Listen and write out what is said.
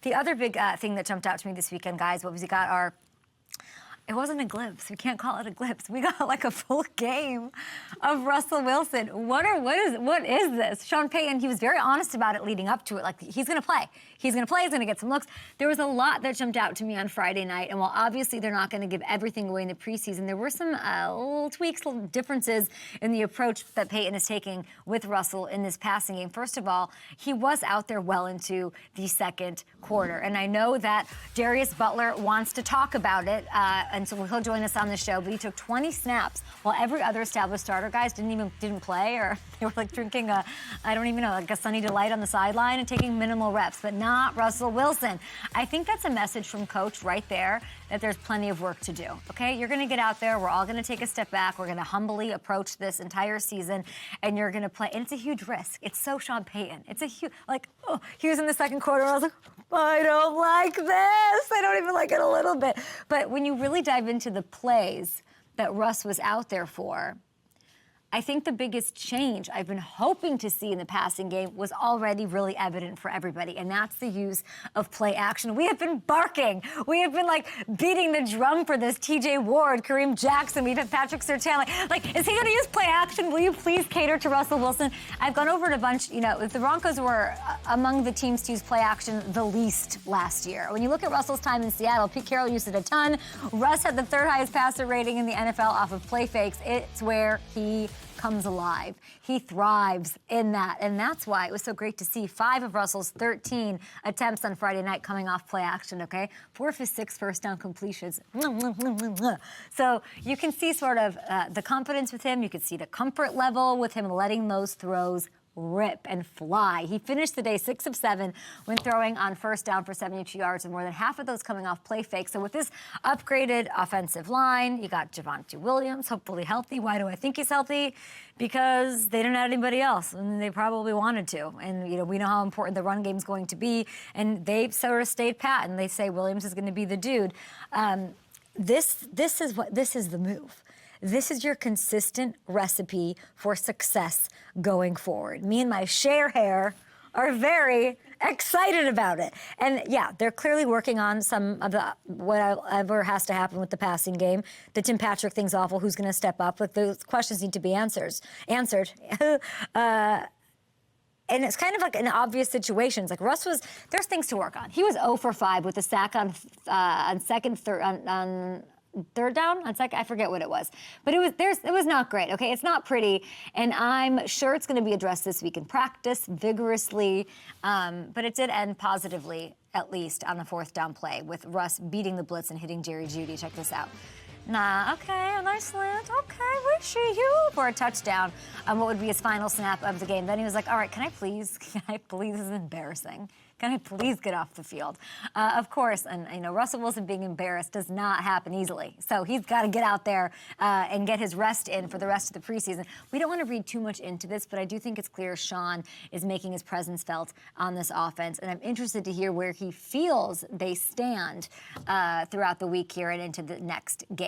The other big thing that jumped out to me this weekend, guys, what was we got our... It wasn't a glimpse. We can't call it a glimpse. We got like a full game of Russell Wilson. What is this? Sean Payton, he was very honest about it leading up to it. Like, he's going to play. He's going to play. He's going to get some looks. There was a lot that jumped out to me on Friday night. And while obviously they're not going to give everything away in the preseason, there were some little tweaks, little differences in the approach that Payton is taking with Russell in this passing game. First of all, he was out there well into the second quarter. And I know that Darius Butler wants to talk about it. And so he'll join us on the show. But he took 20 snaps while every other established starter guys didn't play, or they were like drinking like a Sunny Delight on the sideline and taking minimal reps. But not Russell Wilson. I think that's a message from Coach right there that there's plenty of work to do. Okay, you're going to get out there. We're all going to take a step back. We're going to humbly approach this entire season, and you're going to play. And it's a huge risk. It's so Sean Payton. It's a huge he was in the second quarter. And I was like, I don't like this. I don't even like it a little bit. But when you really dive into the plays that Russ was out there for, I think the biggest change I've been hoping to see in the passing game was already really evident for everybody, and that's the use of play action. We have been barking. We have been, beating the drum for this. T.J. Ward, Kareem Jackson, we've had Patrick Surtain. Is he going to use play action? Will you please cater to Russell Wilson? I've gone over it a bunch. The Broncos were among the teams to use play action the least last year. When you look at Russell's time in Seattle, Pete Carroll used it a ton. Russ had the third highest passer rating in the NFL off of play fakes. It's where he comes alive. He thrives in that. And that's why it was so great to see 5 of Russell's 13 attempts on Friday night coming off play action, okay? 4 of his 6 first down completions. So you can see sort of the confidence with him. You can see the comfort level with him letting those throws rip and fly. He finished the day 6 of 7 when throwing on first down for 72 yards, and more than half of those coming off play fake. So with this upgraded offensive line, you got Javonte Williams, hopefully healthy. Why do I think he's healthy? Because they didn't add anybody else, and they probably wanted to. And we know how important the run game is going to be, and they sort of stayed pat, and they say Williams is going to be the dude. This is the move. This is your consistent recipe for success going forward. Me and my share hair are very excited about it. And yeah, they're clearly working on some of whatever has to happen with the passing game. The Tim Patrick thing's awful. Who's going to step up? But those questions need to be answered. And it's kind of like in obvious situations. Like there's things to work on. He was 0 for 5 with a sack on third down on second, I forget what it was, but it was not great. Okay, it's not pretty, and I'm sure it's going to be addressed this week in practice vigorously. But it did end positively, at least on a 4th down play with Russ beating the blitz and hitting Jerry Jeudy. Check this out. Okay, a nice slant. Okay, wishy you for a touchdown on what would be his final snap of the game. Then he was like, all right, can I please, this is embarrassing. Can I please get off the field? Of course, and Russell Wilson being embarrassed does not happen easily. So he's got to get out there and get his rest in for the rest of the preseason. We don't want to read too much into this, but I do think it's clear Sean is making his presence felt on this offense. And I'm interested to hear where he feels they stand throughout the week here and into the next game.